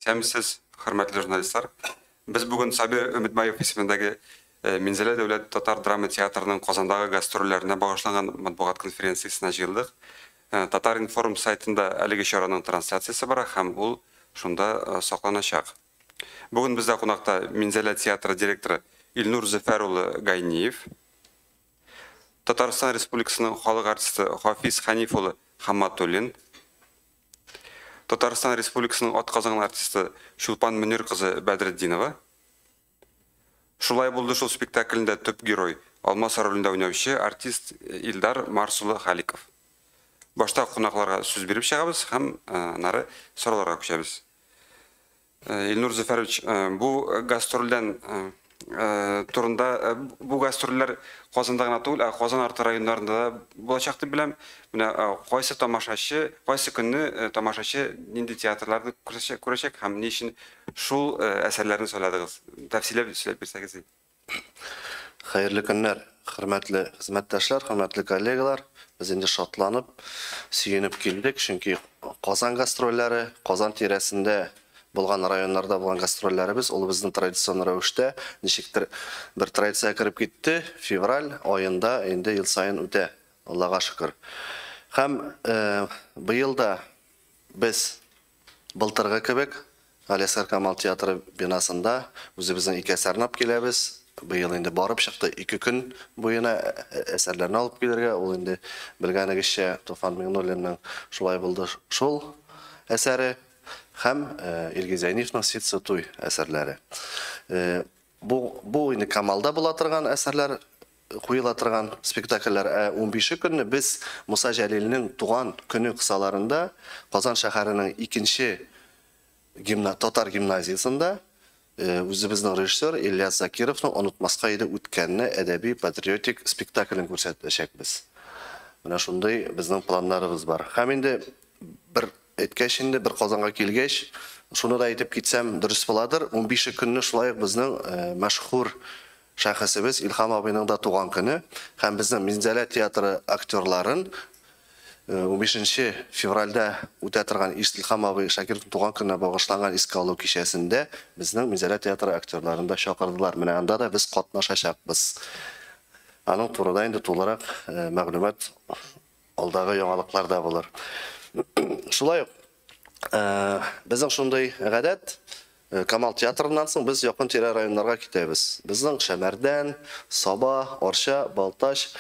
Тәмсез, хөрмәтле журналистлар. Без бүген Сабир Өмитбаев исемендәге Минзәлә дәүләт татар драма театрының Казандагы гастрольләренә багышланган матбугат конференциясенә җыелдык. Татар информ сайтында әлеге чараның трансляциясе бара һәм ул шунда сакланачак. Бүген бездә кунакта Минзәлә театры директоры Илнур Зөфәр улы Гайниев, Татарстан Республикасының халык артисты Хафиз Ханиф улы Хамматуллин, Татарстан Республикасының атказанган артисты Шулпан Мөнир кызы Бәдретдинова. Шулай булды шул спектаклендә төп герой Алмас ролендә уйнаучы артист Илдар Марсулы Халиков. Башта кунакларга сүз биреп чыгабыз һәм нары сорауларга күчәбез. Илнур Зөфәрович, бу гастрольдән турында бу гастрольләр Казанда гына түгел, Казан арты районнарында булачакты беләм. Менә кайсы тамашачы, кайсы көнне тамашачы нинди театрларны күрәчәк һәм ни өчен шул әсәрләрне сөйләдегез? Тәфсилләп сөйләп бирсәгез. Хәерле көннәр, хөрмәтле хезмәттәшләр, хөрмәтле коллегалар. Без инде шатланып, сөенеп килдек, чөнки Казан гастрольләре, Казан тирәсендә булган районнарда булган гастрольләребез, ул безнең традицион рәвештә ничектер бер традиция кирип китте. Февраль аенда инде ел сайын үтә. Аллага шөкер. Һәм быел да без былтыргы кебек Алиасгар Камал театры бинасында үзебезнең ике әсәрне алып киләбез. Быел инде барып чыкты, 2 көн буена әсәрләрне алып килергә. Ул инде белгәнегезчә Туфан Миңнуллинның шулай булды шул әсәре һәм Илгиз Зәйниевның Ситсы туй әсәрләре. Бу инде Камалда була торган әсәрләр, куела торган спектакльләр. 15 көнне без Муса Җәлилнең туган көне кысаларында Казан шәһәренең 2нче татар гимназиясында үзебезнең режиссер Ильяс Закировның онытмаска иде үткәнне әдәби патриотик спектаклен күрсәтәчәкбез. Менә шундый безнең планнарыбыз бар. Һәм инде бер әйткәч инде бер Казанга килгәч, шуны да әйтеп китсәм дөрес буладыр. 15 көнне шулай безнең мәшһүр шәхесебез Илһам абыйның да туган көне һәм безнең Минзәлә театры актерларын 15 февральдә үтә торган Илһам абый Шакировның туган көненә багышланган искә алу кичәсендә безнең Минзәлә театры актерларын да чакырдылар. Менә анда да без катнашачакбыз. Аның турында инде тулырак мәгълүмат алдагы яңалыкларда булыр. Шулай ук безнең шундый гадәт, Камал театрыннан соң без якын тирә районнарга китәбез. Безнең Шәмәрдән, Саба, Арча, Балтач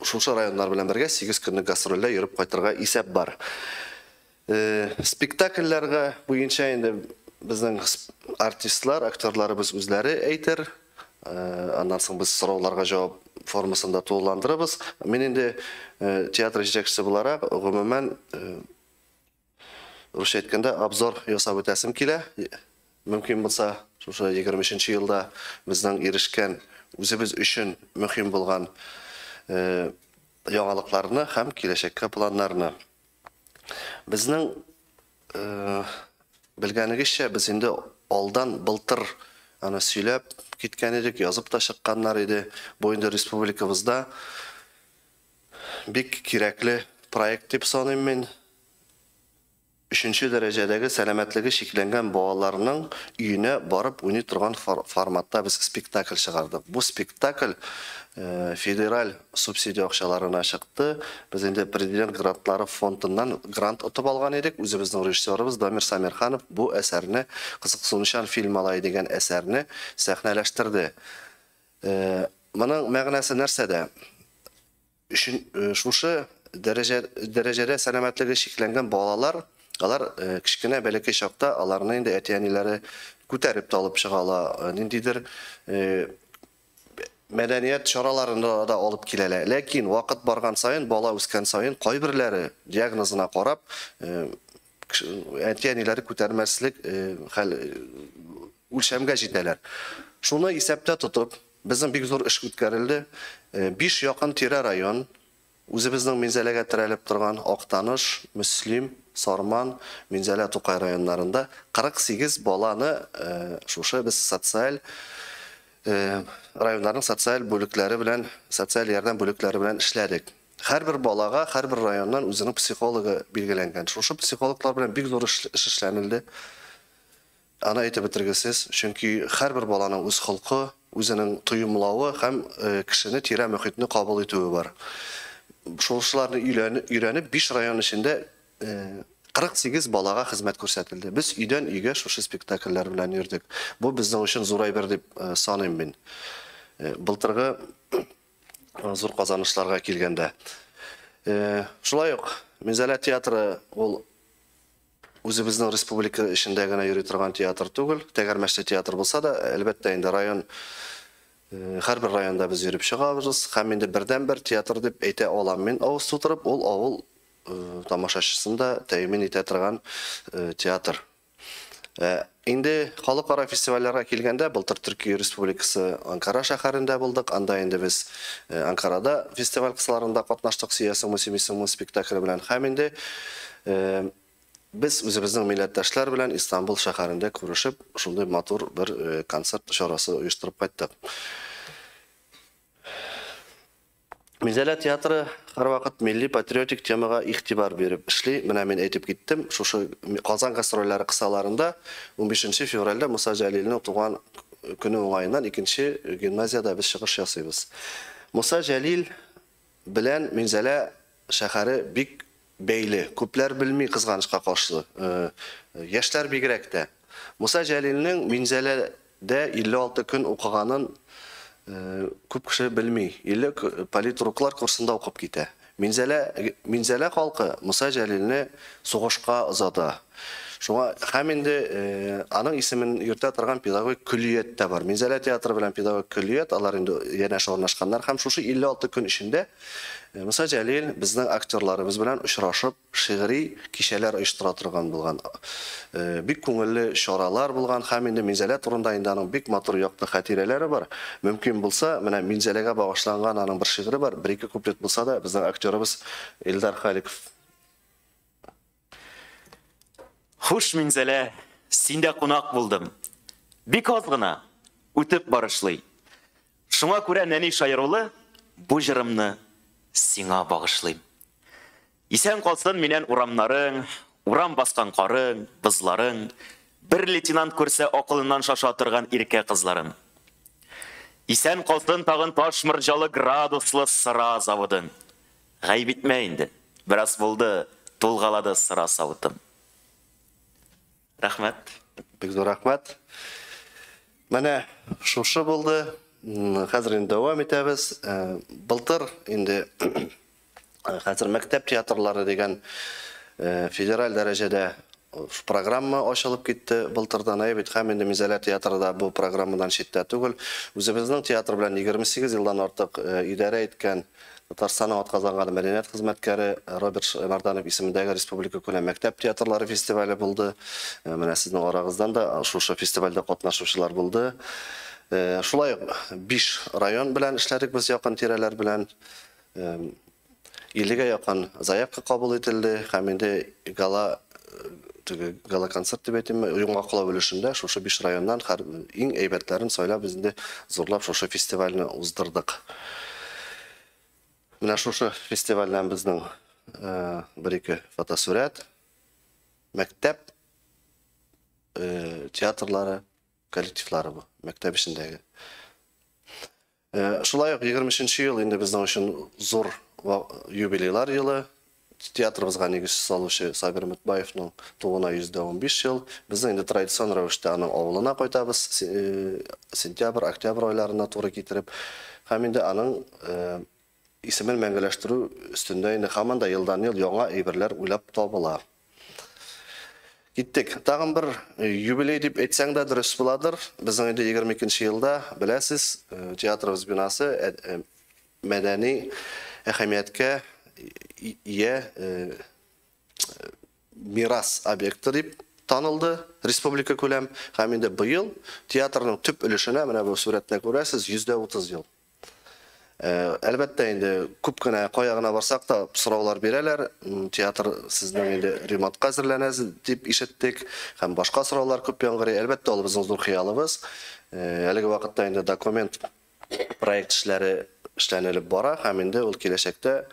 шушы районнар белән бергә 8 көнлек гастрольдә йөреп кайтырга исәп бар. Спектакльләргә буенча инде безнең артистлар, актерларыбыз үзләре әйтер. Аннан соң без сорауларга җавап формасында тулыландырабыз. Мен инде театр җитәкчесе буларак, гомумән русча әйткәндә обзор ясап үтәсем килә. Мөмкин булса, шушы 23нче елда безнең ирешкән, үзебез өчен мөһим булган яңалыкларны һәм киләчәккә планнарны. Безнең белгәнегезчә, без инде алдан былтыр аны сөйләп киткән идек, язып та чыкканнар иде. Бу инде республикабызда бик кирәкле проект дип саныйм мин. 3нче дәрәҗәдәге сәламәтлеге шикләнгән балаларның өенә барып уйный торган форматта без спектакль чыгардык. Бу спектакль федераль субсидия акчаларына чыкты. Без инде президент грантлары фондыннан грант отып алган идек. Үзебезнең режиссерыбыз Дамир Самирханов бу әсәрне, кызыксынучан фильм алай дигән әсәрне сәхнәләштерде. Моның мәгънәсе нәрсәдә? Шушы дәрәҗәдә сәламәтлеге шикләнгән балалар, алар кичкенә бәләкәй чакта аларны инде әтиәниләре күтәреп алып чыгалар, ниндидер мәдәният чараларында да алып киләләр. Ләкин вакыт барган саен, бала үскән саен кайберләре диагнозына карап әтиәниләре күтәрмәслек үлчәмгә җитәләр. Шуны исәптә тотып, безнең бик зур эш үткәрелде. 5 якын тирә район үзебезнең Минзәләгә терәлеп торган Актаныш, Мөслим, Сарман, Минзәлә, Тукай районнарында 48 баланы шушы без социаль районнарның социаль бүлекләре белән, социаль ярдәм бүлекләре белән эшләдек. һәрбер балага, һәрбер районнан үзенең психологы билгеләнгән. Шушы психологлар белән бик зур эш эшләнелде. Аны әйтеп бетергесез, чөнки һәрбер баланың үз холкы, үзенең тоемлавы һәм кешене тирә мөхитне кабул итүе бар. Шуларны өйрәнеп 5 район эчендә 48 балага хезмәт күрсәтелде. Без өйдән өйгә шушы спектакльләр белән йөрдек. Бу безнең өчен зур әйбер дип саныйм мин. Былтыргы зур казанышларга килгәндә. Шулай ук Минзәлә театры ул үзебезнең республика эчендә генә йөри торган театр түгел, тәгәрмәчле театр булса да, әлбәттә инде район һәрбер районда без йөреп чыгабыз, һәм инде бердән-бер театр дип әйтә алам мин авыз тутырып, ул авыл тамашачысында тәэмин итә торган театр. Инде халыкара фестивальләргә килгәндә, былтыр Төркия Республикасы Анкара шәһәрендә булдык. Анда инде без Анкарада фестиваль кысаларында катнаштык, Сиясымы Семисымы спектакле белән. Һәм инде без үзебезнең милләттәшләр белән Истанбул шәһәрендә күрешеп, шундый матур бер концерт чарасы оештырып кайттык. Минзәлә театры һәрвакыт милли патриотик темага игътибар биреп эшли. Менә мин әйтеп киттем, шушы Казан гастрольләре кысаларында 15 февральдә Муса Җәлилнең туган көне уңаеннан 2-нче гимназиядә без чыгыш ясыйбыз. Муса Җәлил белән Минзәлә шәһәре бик бәйле. Күпләр белми кызганычка каршы. Яшьләр бигрәк тә. Муса Җәлилнең Минзәләдә 56 көн укыганын күп кеше белми. Политруклар курсында укып китә. Минзәлә халкы Муса Җәлилне сугышка озата. Шуңа һәм инде аның исемен йөртә торган педагогик күллият та бар. Минзәлә театры белән педагогик күллият, алар инде янәшә урнашканнар һәм шушы 56 көн эчендә Муса Җәлил безнең актерларыбыз белән очрашып, шигъри кичәләр оештыра торган булган. Бик күңелле чаралар булган һәм инде Минзәлә турында инде аның бик матур якты хатирәләре бар. Мөмкин булса, менә Минзәләгә багышланган аның бер шигыре бар. 1-2 куплет булса да, безнең актерыбыз Илдар Халиков. Хуш Минзәлә, синдә кунак булдым. Бик аз гына үтеп барышлый. Шуңа күрә нәни шаярулы бу җырымны сиңа багышлыйм. Исән калсын миннән урамнарың, урам баскан карың, бызларың, бер лейтенант күрсә акылыннан шаша торган иркә кызларың. Исән калсын тагын таш мырҗалы градуслы сыра заводың. Гайб итмә инде. Бераз булды, тулгалады сыра савытым. Рәхмәт. Бик зур рәхмәт. Менә шушы булды. Хәзер инде дәвам итәбез. Былтыр инде хәзер мәктәп театрлары дигән федераль дәрәҗәдә программа ачылып китте. Былтырдан әйбит һәм инде Минзәлә театрында бу программадан читтә түгел. Үзебезнең театр белән 28 елдан артык идарә иткән Татарстанның атказанган мәдәният хезмәткәре Роберт Марданов исемендәге республика күләм мәктәп театрлары фестивале булды. Менә сезнең арагыздан да шушы фестивальдә катнашучылар булды. Шулай 5 район белән эшләдек без якын тирәләр белән. 50-гә якын заявка кабул ителде һәм инде гала концерт дип әйтәм, йомгаклау өлешендә шушы 5 районнан иң әйбәтләрен сайлап без инде зурлап шушы фестивальне уздырдык. Менә шушы фестивальдән безнең 1-2 фотосурәт, мәктәп театрлары, коллективлары бу, мәктәп эчендәге. Шулай ук 20-нче ел инде безнең өчен зур юбилейлар елы. Театрыбызга нигез салучы Сабир Мөтбаевның тугуына 115 ел. Безнең инде традицион рәвештә аның авылына кайтабыз, сентябрь, октябрь айларына туры китереп, һәм инде аның исемен мәңгеләштерү өстендә инде һаман да елдан ел яңа әйберләр уйлап табыла. Киттек. Тагын бер юбилей дип әйтсәң дә дөрес буладыр. Безнең инде 22-нче елда, беләсез, театрыбыз бинасы мәдәни әһәмияткә ия мирас объекты дип танылды республика күләм. Һәм инде быел театрның төп өлешенә менә бу сурәттә күрәсез 130 ел. Әлбәттә инде күп кенә кая гына барсак та сораулар бирәләр. Театр сезнең инде ремонтка әзерләнәсез дип ишеттек һәм башка сораулар күп яңгырый. Әлбәттә ул безнең зур хыялыбыз. Әлеге вакытта инде документ проект эшләре эшләнелеп бара һәм инде ул киләчәктә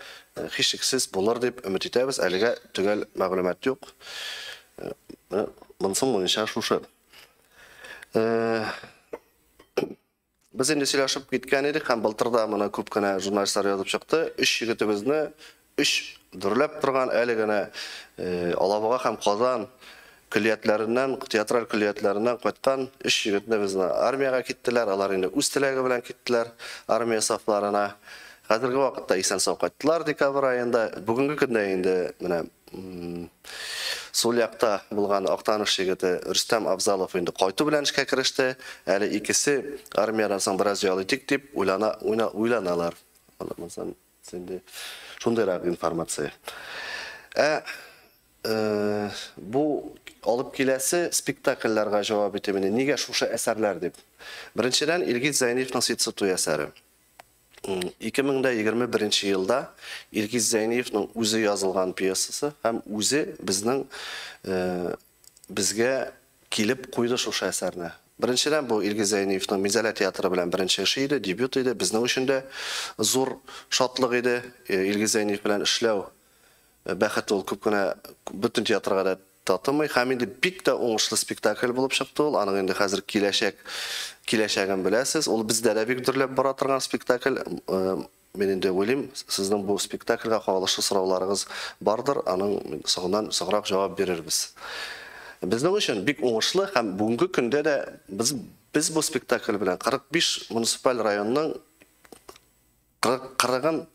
һичшиксез булыр дип өмет итәбез. Әлегә төгәл мәгълүмат юк. Монсын буенча шушы. Без инде сөйләшеп киткән идек һәм былтырда моны күп кенә журналистлар язып чыкты. 3 егетебезне 3 дөрләп торган әле генә Алабуга һәм Казан көллиятләреннән, театраль көллиятләреннән кайткан 3 егетне безне армияга киттеләр. Алар инде үз теләге белән киттеләр армия сафларына. Хәзерге вакытта исән-сау кайттылар декабрь аенда. Бүгенге көндә инде менә Сул якта булган Актаныш егете Рөстәм Абзалов инде кайту белән эшкә кереште. Әле икесе армиядан соң бераз ял итик дип уйланалар. Монсын инде шундыйрак информация. Бу алып киләсе спектакльләргә җавап итемене нигә шушы әсәрләр дип. Беренчедән Илгиз Зәйниевның Ситсыту әсәре. 2021 елда Илгиз Зәйниевның үзе язылган пьесасы һәм үзе безгә килеп куйды шушы әсәрне. Беренчедән бу Илгиз Зәйниевның Мизәлә театры белән беренче эше иде, дебют иде. Безнең өчен дә зур шатлык иде. Илгиз Зәйниев белән эшләү бәхет ул күп кенә бөтен театрга да татымый. Һәм инде бик тә уңышлы спектакль булып чыкты ул. Аның инде хәзер киләчәген беләсез. Ул бездә дә бик дөрләп бара торган спектакль. Мен инде уйлыйм, сезнең бу спектакльгә кагылышлы сорауларыгыз бардыр. Аның соңыннан соңрак җавап бирербез. Безнең өчен бик уңышлы һәм бүгенге көндә дә без бу спектакль белән 45 муниципаль районның 40-ын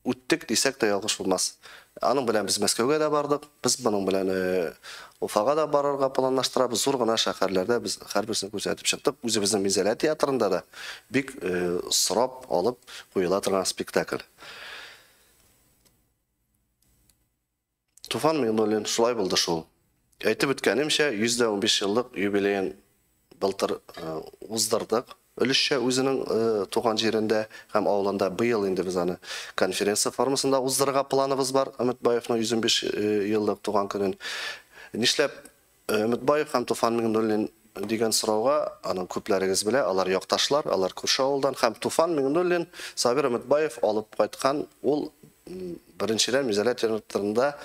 үттек дисәк тә ялгыш булмас. Аның белән без Мәскәүгә дә бардык. Без моның белән Уфага да барырга планлаштырабыз. Зур гына шәһәрләрдә без һәрберсен күрсәтеп чыктык. Үзебезнең Мизәлә театрында да бик сорап алып куела торган спектакль. Туфан Миңнуллин шулай булды шул. Әйтеп үткәнемчә, 115 еллык юбилеен былтыр уздырдык. Өлешчә үзенең туган җирендә һәм авылында быел инде без аны конференция формасында уздырырга планыбыз бар. Өметбаевның 115 еллык туган көнен. Нишләп Өметбаев һәм Туфан Миңнуллин дигән сорауга аның күпләрегез белә, алар якташлар, алар күрше авылдан һәм Туфан Миңнуллин Сабир Өметбаев алып кайткан ул беренчедән Мизәлә театрында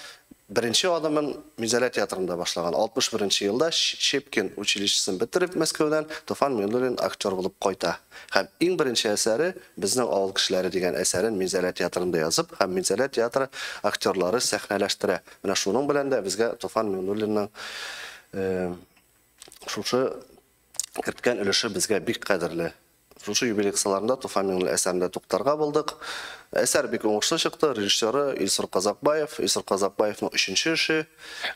Беренче адымын Мизәлә театрында башлаган. 61 елда Шепкин училищесын бетереп Мәскәүдән Туфан Миңнуллин актер булып кайта. Һәм иң беренче әсәре безнең авыл кешеләре дигән әсәрен Мизәлә театрында язып, һәм Мизәлә театры актерлары сәхнәләштерә. Менә шуның белән дә безгә Туфан Миңнуллинның шушы керткән өлеше безгә бик кадерле. Шушы юбилей кысаларында Туфан Миңнуллин әсәрендә туктарга булдык. Әсәр бик уңышлы чыкты. Режиссеры Илсур Казакбаев, Илсур Казакбаевның 3нче эше.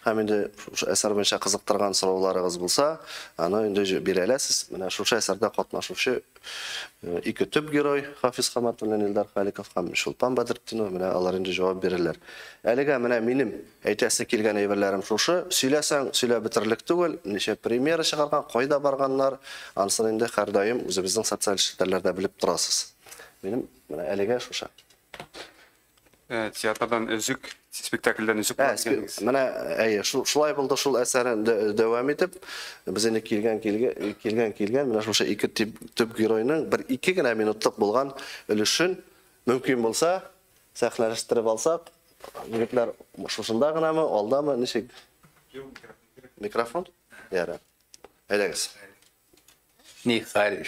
Һәм инде шушы әсәр буенча кызыктырган сорауларыгыз булса, аны инде бирә аласыз. Менә шушы әсәрдә катнашучы ике төп герой Хафиз Хаматуллин, Илдар Халиков һәм Шулпан Бадретдинов менә алар инде җавап бирәләр. Әлегә менә минем әйтәсе килгән әйберләрем шушы. Сөйләсәң, сөйләп бетерлек түгел. Ничә премьера чыгарган, кайда барганнар, ансын инде һәр даим үзебезнең социаль челтәрләрдә белеп торасыз. Минем менә әлегә шушы. Театрдан үзүк, спектакльдән үзүк. Менә шулай булды шул әсәрен дәвам итеп, без инде килгән менә шушы ике төп геройның бер 2 генә минутлык булган өлешен мөмкин булса сәхнәләштереп алсак, егетләр шушында гынамы, алдамы, ничек? Микрофон? Ярар. Әйдәгез. Нихәл.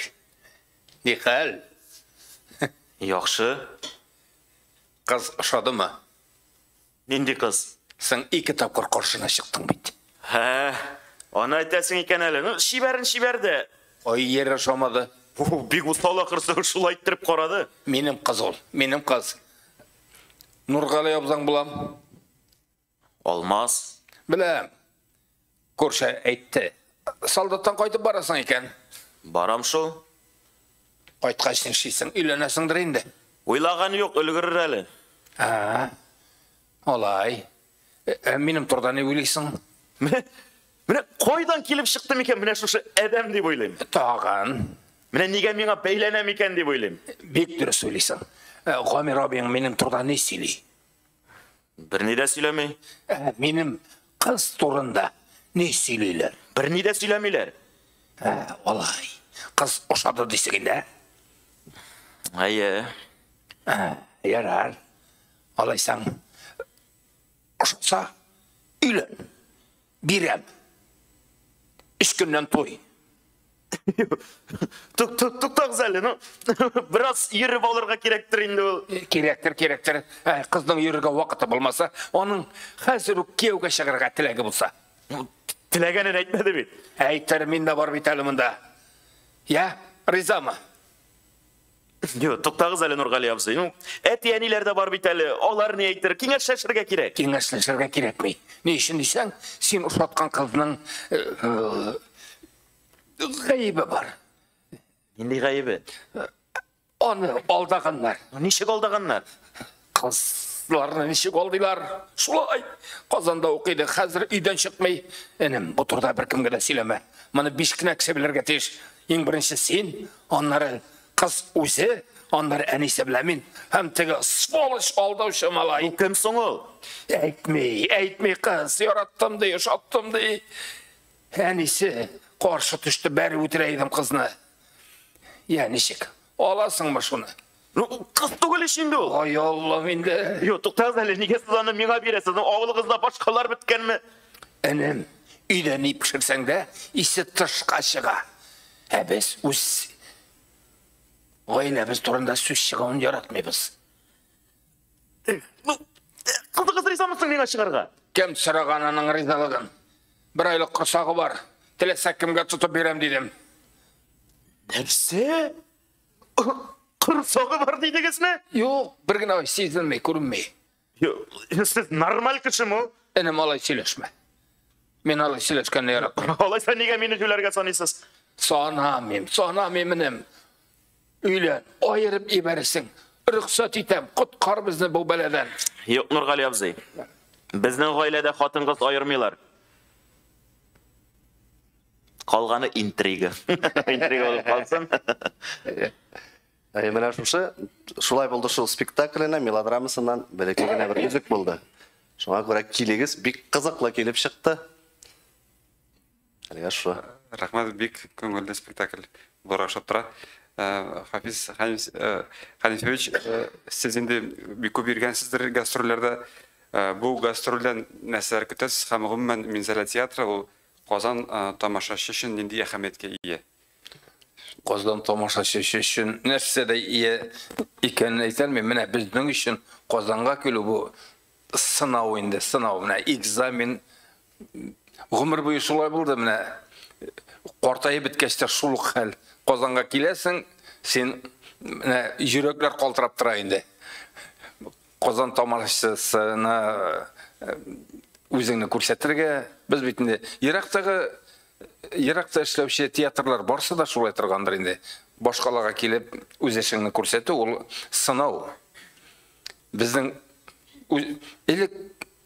Яхшы. Кыз ошадымы? Нинди кыз? Сен 2 тапкыр каршына чыктың бит. Аны әйтәсең икән әле. Шибәрде. Ой, йер ошамады. Бик устала кырсың шулай иттереп карады. Минем кыз ул, минем кыз. Нургали абзаң булам. Алмаз. Беләм. Күрше әйтте. Солдаттан кайтып барасың икән. Барам шул. Кайткач нишисең, өйләнәсеңдер инде. Уйлаган юк, өлгерер әле. Олай. Минем турда не уйлыйсың? Менә кайдан килеп чыкты микән менә шушы әдәм дип уйлыйм. Тагын. Менә нигә миңа бәйләнә микән дип уйлыйм. Бик дөрес уйлыйсың. Гамир абың минем турда не сөйли? Берни дә сөйләмәй. Минем кыз турында не сөйлиләр? Берни дә сөйләмиләр. Олай. Кыз ошады дисең инде. Айе. Yarar. Alaysan. Ошса, үйлен. Бирем. 3 günden toy. Туктаңыз әлі, ну. Біраз үйіріп алырға керектір енді ол. Керектір. Қыздың үйірге уақыты болмаса, оның қазір кеуге шығырға тілегі болса. Тілегенін айтмады бет. Әйтер, мен де бар бит әлі мұнда. Я, риза ма? Туктаңыз әлі Нұрғали абзай. Ну, әтиянилер де бар бит әлі. Олар не айтыр? Кеңесшілерге керек. Кеңесшілерге керек ме? Не үшін дейсің? Сен ұшатқан қыздың ғайыбы бар. Нендей ғайыбы? Оны алдағандар. Нешік алдағандар? Қызларына нешік алдылар. Шулай. Қазанда оқиды. Қазір үйден шықмай. Інім, бұл тұрда бір кімге де сөйлеме. Мұны бешкіне кісебілерге теш. Ең бірінші сен, онлары қыз өзі, онлары әнесі білемін. Әм тегі сволыш алдаушы малай. Кім соң ол? Әйтмей қыз. Яраттым дей, ұшаттым дей. Әнесі қаршы түшті бәрі өтірейдім қызны. Нешік, аласың ба шуны? Қыз түгіл ішінде ол. Ай Алла менде. Тоқтаңыз әлі, неге сіз оны меңа бересіз? Ауыл қызда башқалар біткен ме? Інім, үйден үй пішірсең де, исі тышқа шыға. Біз өз... Ойла біз тұрында сөз шығауын яратмайбыз. Қызды ризамысың меңа шығарға? Кем сұраған аның ризалығын. Бір айлық құрсағы бар. Тілесек кімге тұтып берем дедім. Нәрсе? Құрсағы бар дейді кесіне? Жоқ, бір күн ай сезілмей, көрінмей. Сіз нормаль кіші мұ? Інім алай сөйлесме. Мен алай сөйлескенде ярап. Олайса неге мені жүлерге санайсыз? Санамем, інім. Үйлен, айырып ебәрісің. Рұқсат етем, құтқар бізді бұл бәледен. Yok Nurgali abzay. Bizning oilada xotin-qiz ayırmıyorlar. Qolgani intriga. Intriga bo'lib qolsin. Менә шулай булды шул спектакльне, мелодрамасыннан бәләкәй генә бер үзек булды. Шуңа күрә килегез бик кызыклы килеп чыкты. Әлегә шу. Рахмат, бик күңелле спектакль булырга охшап тора. Хафиз Ханифович, сез инде бик күп йөргәнсездер гастрольләрдә. Бу гастрольдән нәрсәләр көтәсез һәм гомумән Минзәлә театры ул Казан тамашачы өчен нинди әһәмияткә ия? Казан тамашачы өчен нәрсә дә ия икәнен әйтәлмим. Менә безнең өчен Казанга килү бу сынау инде, сынау. Менә экзамен гомер буе шулай булды. Менә картайып беткәч тә шул хәл. Казанга киләсең, сен менә йөрәкләр калтырап тора инде. Казан тамашачысына үзеңне күрсәтергә, без бит инде еракта эшләүче театрлар барсы да шулай торгандыр инде. Башкаларга килеп үз эшеңне күрсәтү ул сынау. Безнең элек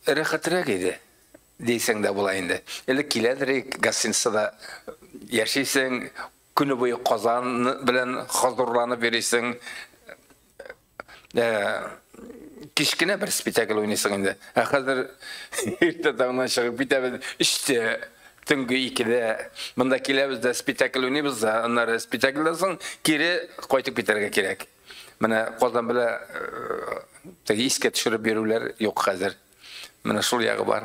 рәхәтрәк иде дисәң дә була инде. Элек киләдер гостиницада яшисең, көне буе Казан белән хозурланып йөрисең. Кичкенә бер спектакль уйныйсың инде. Хәзер иртә таңнан чыгып китәбез. Иште төнге 2дә монда киләбез дә спектакль уйныйбыз. Аннары спектакльдән соң кире кайтып китәргә кирәк. Менә Казан белән теге искә төшереп бирүләр юк хәзер. Менә шул ягы бар.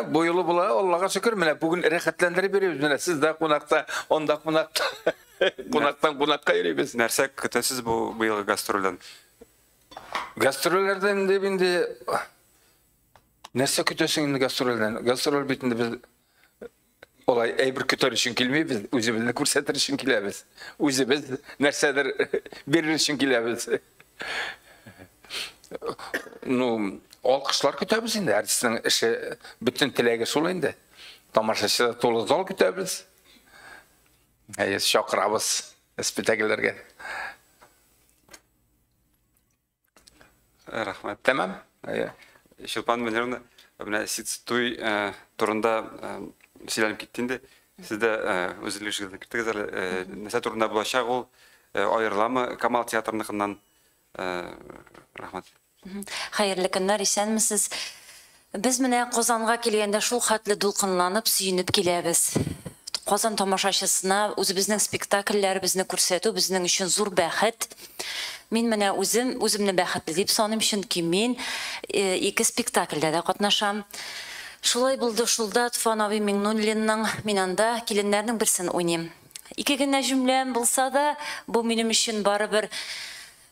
Бу юлы була, Аллага шөкер, менә бүген рәхәтләндереп бирәбез. Менә сез дә кунакта, онда кунакта. Кунактан кунакка йөрибез. Нәрсә көтәсез бу быелгы гастрольдән? Гастрольләрдән дип инде нәрсә көтәсең инде гастрольдән? Гастроль бит инде без олай әйбер көтәр өчен килмәйбез, үзебезне күрсәтер өчен киләбез. Үзебез нәрсәдер бирер өчен киләбез. Ну, алкышлар көтәбез инде, артистның эше бүтән теләге шул инде. Тамашачы тулы зал көтәбез. Шақырабыз спектакльләргә. Рахмат. Тәмам. Шулпан Мөнировна, менә сез туй турында сөйләнеп киттеңде. Сез дә үзлегегезне киттегез әле. Нәрсә турында булачак ул аерыламы Камал театрыныкыннан? Рахмат. Хәерле көннәр, исәнмесез? Без менә Казанга килгәндә шул хәтле дулкынланып, сөенеп киләбез. Казан тамашачысына үзебезнең спектакльләребезне күрсәтү безнең өчен зур бәхет. Мин менә үземне бәхетле дип саныйм, чөнки мин 2 спектакльдә дә катнашам. Шулай булды, шулда Туфановый Миңнуллинның мин анда киленнәрнең берсен уйныйм. 2 генә җөмләм булса да, бу минем өчен барыбер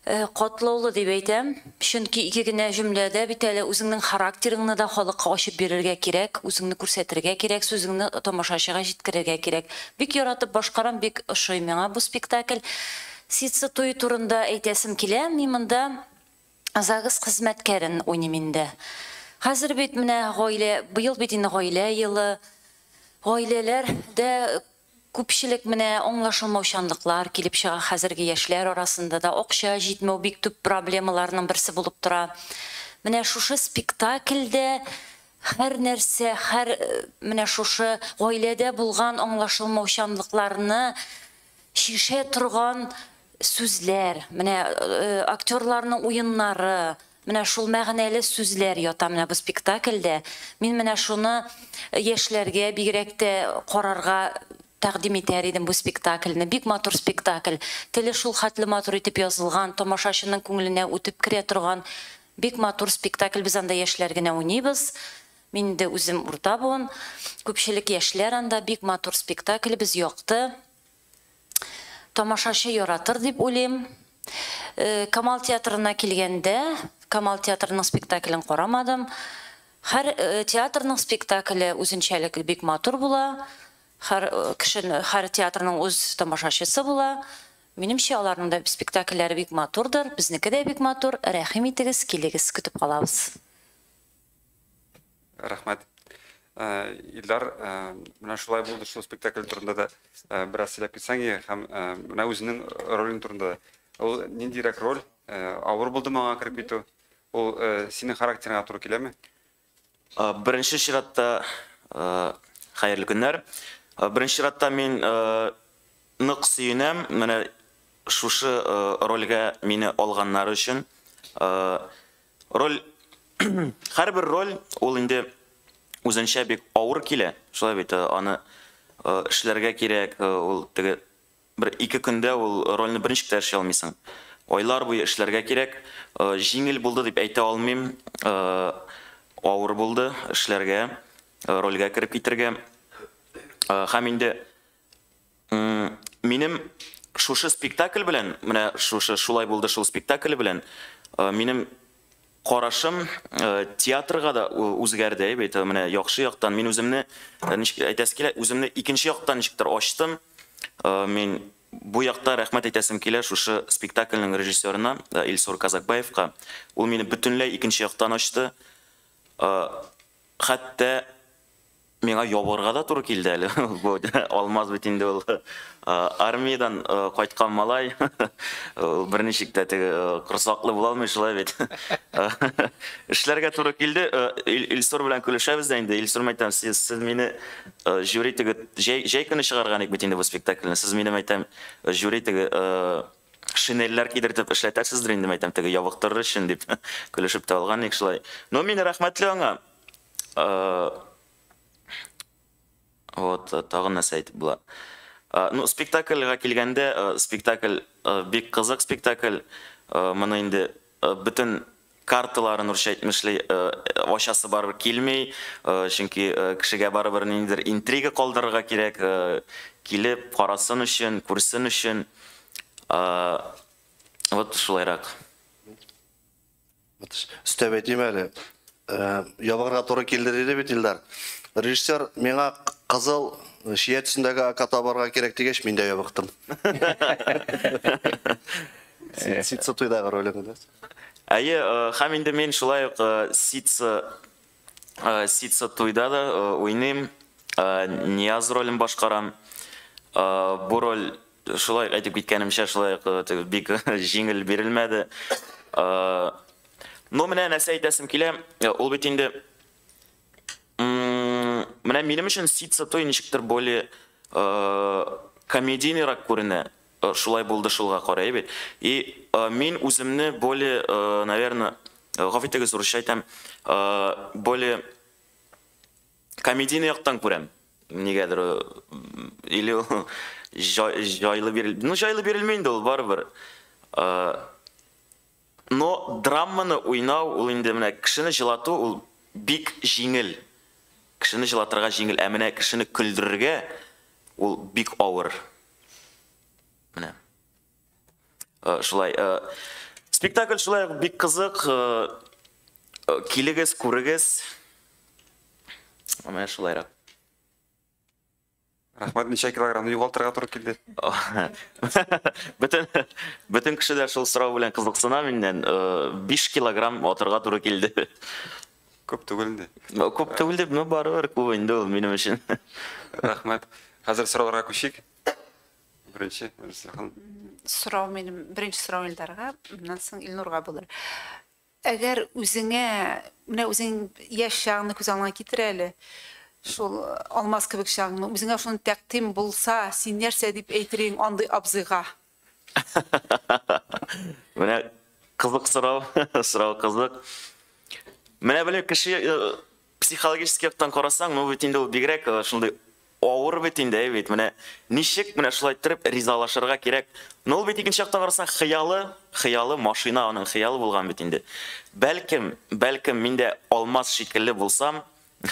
катлаулы дип әйтәм. Чөнки 2 генә җөмләдә бит әле үзеңнең характерыңны да халыкка ачып бирергә кирәк, үзеңне күрсәтергә кирәк, сүзеңне тамашачыга җиткерергә кирәк. Бик яратып башкарам, бик ошый миңа бу спектакль. Ситсы туй турында әйтәсем килә, мин монда загыз хезмәткәрен уйныйм инде. Хәзер бит менә гаилә, быел бит инде гаилә елы, гаиләләрдә күпчелек менә аңлашылмаучанлыклар килеп чыга хәзерге яшьләр арасында да акча җитмәү бик төп проблемаларның берсе булып тора. Менә шушы спектакльдә һәр нәрсә, менә шушы гаиләдә булган аңлашылмаучанлыкларны шишә торган сүзләр, менә актерларның уеннары, менә шул мәгънәле сүзләр ята менә бу спектакльдә. Мин менә шуны яшьләргә бигрәк тә карарга тәкъдим итәр идем бу спектакльне. Бик матур спектакль. Теле шул хәтле матур итеп язылган, тамашачының күңеленә үтеп керә торган бик матур спектакль. Без анда яшьләр генә уйныйбыз. Мин дә үзем урта буын. Күпчелек яшьләр анда бик матур спектакль без якты. Тамашачы яратыр дип уйлыйм. Камал театрына килгәндә, Камал театрының спектаклен карамадым. Һәр театрның спектакле үзенчәлекле бик матур була. Һәр театрның үз тамашачысы була. Минемчә, аларның да спектакльләре бик матурдыр. Безнеке дә бик матур. Рәхим итегез, килегез, көтеп калабыз. Рәхмәт. Илдар, менә шулай булды, шул спектакль турында да бераз сөйләп китсәң, һәм менә үзенең ролен турында. Ул ниндирәк роль? Авыр булды моңа кирип китү? Ул синең характерыңа туры киләме? Беренче чиратта, хәерле көннәр. Беренче чиратта мин нык сөенәм, менә шушы рольгә мине алганнар өчен. Роль, һәрбер роль ул инде үзенчә бик авыр килә. Шулай бит, аны эшләргә кирәк, ул теге бер 2 көндә ул рольне беренче эшләй алмыйсың. Айлар буе эшләргә кирәк. Җиңел булды дип әйтә алмыйм. Авыр булды эшләргә, рольгә кирип китергә. Һәм инде минем шушы спектакль белән, менә шулай булды шул спектакль белән, минем карашым театрга да үзгәрде, бит, менә яхшы яктан мин үземне, ничек әйтәсем килә, үземне икенче яктан ничектер ачтым. Мин бу якта рәхмәт әйтәсем килә шушы спектакльнең режиссерына, Илсур Казакбаевка. Ул мине бөтенләй икенче яктан ачты. Хәтта миңа ябарга да туры килде әле. Бу алмаз бит инде ул армиядан кайткан малай. Ул берничек тә теге кырсаклы була алмый шулай бит. Эшләргә туры килде. Илсур белән көлешәбез дә инде. Илсур әйтәм, сез мине жюри теге җәй көне чыгарган ик бит инде бу спектакльне. Сез мине әйтәм, жюри теге шинельләр кидертеп эшләтәсездер инде, әйтәм, теге ябыктырыр өчен дип көлешеп тә алган ик шулай. Но мин рәхмәтле аңа. Вот, тагын нәрсә әйтеп була. Ну, спектакльгә килгәндә, спектакль бик кызык спектакль. Моны инде бөтен карталарын урысча әйтмешли ачасы барыбер килмей, чөнки кешегә барыбер ниндидер интрига калдырырга кирәк, килеп карасын өчен, күрсен өчен. Вот шулайрак. Өстәп әйтим әле. Ябарга туры килде диде бит Илдар. Режиссер миңа кызыл шия төсендәге ака табарга кирәк дигәч, мин дә ябыктым. Ситсы туйдагы ролеңдә. Әйе, һәм инде мин шулай Ситсы туйда да уйныйм, Нияз ролен башкарам. Бу роль шулай әйтеп киткәнемчә шулай бик җиңел бирелмәде. Но менә нәрсә әйтәсем килә, ул бит инде менә минем өчен Ситсы туй ничектер более комедийнырак күренә. Шулай булды шулга карай бит. И мин үземне более, наверное, гафу итегез урысча әйтәм, более комедийный яктан күрәм. негедір или жайлы берілмейді. Ну, жайлы берілмейді ол барыбір. Но драманы ойнау, ол енді міне кішіні жылату, ол бик жеңіл. Кішіні жылатырға жеңіл, әміне кішіні күлдірге ол бик ауыр. Міне. Шулай. Спектакль шулай бик қызық. Келігіз, көрігіз. Міне шулайрақ. Рахмат, неше килограмм юғалтырға тұрып келді? Бүтін кішілер шыл сұрау білен қызықсына менен 5 килограмм отырға тұры келді. Көп түгілінде. Көп түгілді, но бары бар, көп ойынды ол менің үшін. Рахмат. Қазір сұрауларға көшейік. Бірінші, Сұрау менің, бірінші сұрау Илдарға, мұнан соң Илнұрға болыр. Әгер өзіңе, міне өзің еш шағыны көз алыңа кетір әлі, шол алмаз кебек шағыны, өзіңе шоны тәқтим болса, сен нәрсе деп әйтірейін андай абзыға? Міне қызық сұрау, сұрау қызық. Міне білем, кіші психологический ақтан қарасаң, но бетінде ол бигірек, шындай ауыр бетінде, бет, міне нешек, міне шылай тұрып, ризалашырға керек. Но ол бет екінші ақтан қарасаң, қиялы, машина оның қиялы болған бетінде. Бәлкім менде алмаз шекілі болсам,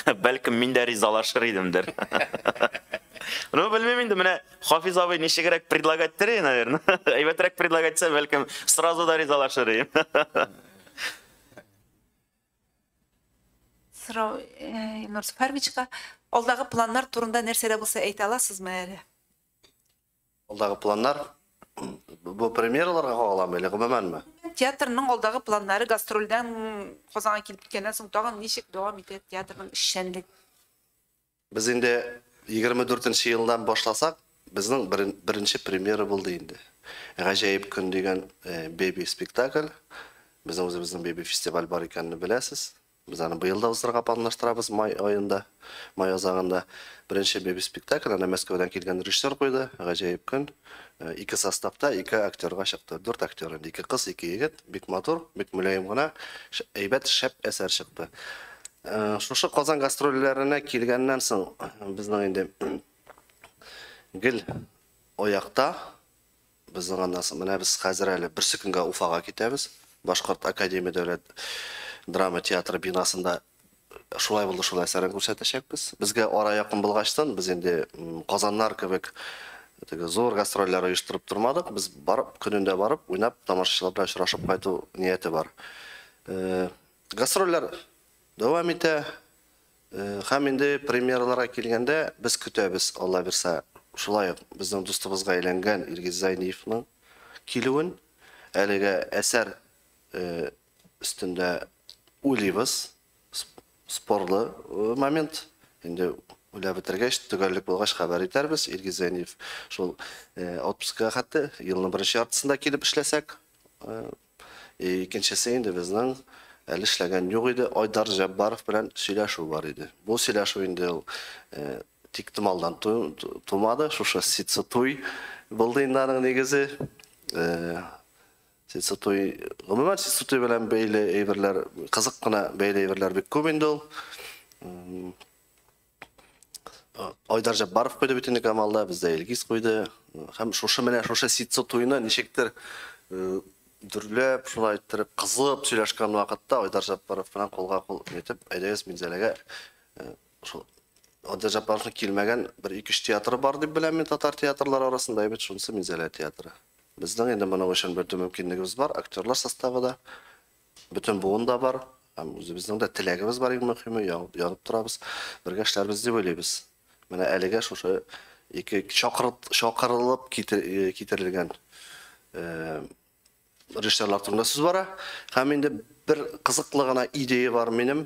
бәлкім менде ризалашыр едімдір. Ну, білмеймін енді, міне Хафиз абай нешегірек предлагать тірі, наверное. Әйбәтірек предлагатса, бәлкім сразу да ризалашыр едім. Сұрау Илнұр Сафаровичқа, олдағы пландар турында нәрселер болса әйте аласыз ма әлі? Олдағы пландар, бұл премьераларға қоғалам әлі ғымамен ма? Театрның олдағы пландары гастрольден Қозанға келіп біткеннен соң тағын нешек доғам етеді театрның ішшәнлік? Біз енді 24-ші жылдан башласақ, біздің бірінші премьера болды енді. Ғажайып күн деген бейби спектакль. Біздің бейби фестиваль бар екенін білесіз. Біз аны бұйылда ұздырға палынаштырабыз май айында, май азағында. Бірінші бейби спектакль, ана Мәскеуден келген режиссер қойды, ғажайып күн. 2 составта 2 актерға шықты, 4 актер, 2 қыз, 2 егет, бик матур, бик мүлайым ғана, әйбәт шәп әсәр шықты. Шушы Қазан гастроллеріне келгеннен соң, біздің енді гіл ояқта, біздің анасы, міне біз қазір әлі бір секундға Уфаға кетеміз. Башқұрт Академия дәулет драма театры бинасында шулай болды, шулай сәрін көрсетешекпіз. Бізге ора яқын болғаштан, біз енді Қазаннар кебек зор гастроллер ұйыштырып тұрмадық. Біз барып, күнінде барып, ойнап, тамашашылардан ұшырашып қайту ниеті бар. Гастроллер давам ете, һәм енді премьераларға келгенде біз күтеміз, Алла берсе, шулай біздің достығымызға айленген Илгиз Зайниевның келуін, әлігі әсәр үстінде ойлайбыз, спорлы момент, енді ойлап бітіргеш, түгәлік болғаш хабар етербіз. Илгиз Зайниев шул отпускқа қатты, елінің бірінші артысында келіп ішлесек. Екіншісі енді біздің әлі ішлеген жоқ еді, Айдар Жаббаров білән сөйләшу бар еді. Бұл сөйләшу енді тиктімалдан тумады, шушы ситсы той болды енді негізі. Ситсы той, ғымымен ситсы той білән бейлі eyberler, қызық қына бейлі eyberler бек көп енді ол. Айдар Жаббаров қойды бетіндік амалда, бізде Илгиз қойды. Хәм шушы менә шушы ситсы тойына нешектір дүрлеп, шулай айттырып, қызып сөйләшкен вақытта Айдар Жаббаров білән қолға қол етіп, әйдәгіз Минзәләгә Айдар Жаббаровның келмәгән бір 2-3 театры бар деп біләм мен татар театрлар арасында, әйбет шунысы Минзәлә театры. Біздің енді мұның үшін бір мүмкіндігіміз бар, актерлар составы да, бүтін буын да бар, біздің де тілегіміз бар, ең мұхимі, янып тұрабыз, бірге ішләрбіз деп ойлайбыз. Менә әліге шушы екі шақырылып кетірілген режиссерлар турында сөз бара. Һәм енді бір қызықлығына идея бар менім,